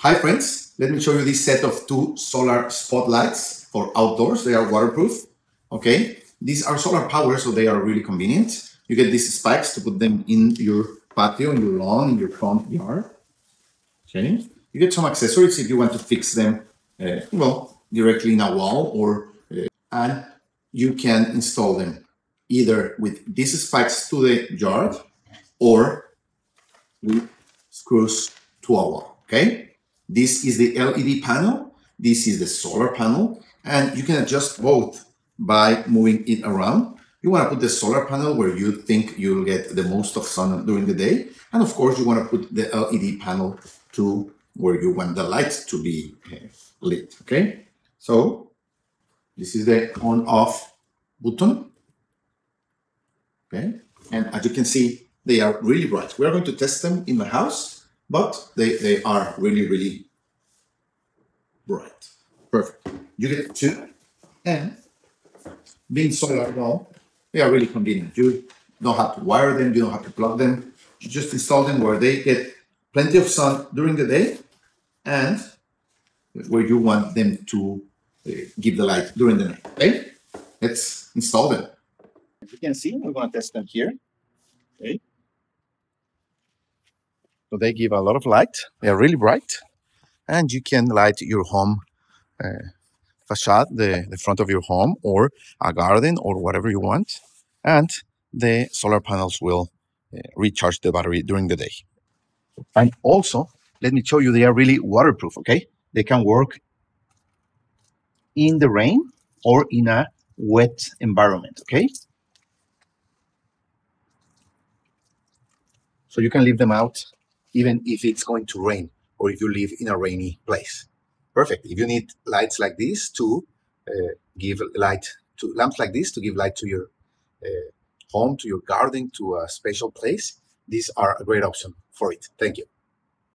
Hi friends, let me show you this set of two solar spotlights for outdoors. They are waterproof, okay? These are solar power, so they are really convenient. You get these spikes to put them in your patio, in your lawn, in your front yard, okay? You get some accessories if you want to fix them, directly in a wall and you can install them either with these spikes to the yard or with screws to a wall, okay? This is the LED panel, this is the solar panel, and you can adjust both by moving it around. You want to put the solar panel where you think you'll get the most of sun during the day, and of course you want to put the LED panel to where you want the lights to be lit, okay? So this is the on-off button, okay? And as you can see, they are really bright. We're going to test them in my house, but they are really, really bright. Perfect. You get two, and being solar wall, they are really convenient. You don't have to wire them, you don't have to plug them. You just install them where they get plenty of sun during the day and where you want them to give the light during the night. Okay, let's install them. As you can see, we're going to test them here. Okay. So they give a lot of light. They are really bright, and you can light your home facade, the front of your home, or a garden, or whatever you want. And the solar panels will recharge the battery during the day. And also, let me show you, they are really waterproof. Okay, they can work in the rain or in a wet environment. Okay. So you can leave them out even if it's going to rain or if you live in a rainy place. Perfect. If you need lights like this to give light to lamps like this to give light to your home, to your garden, to a special place, these are a great option for it. Thank you.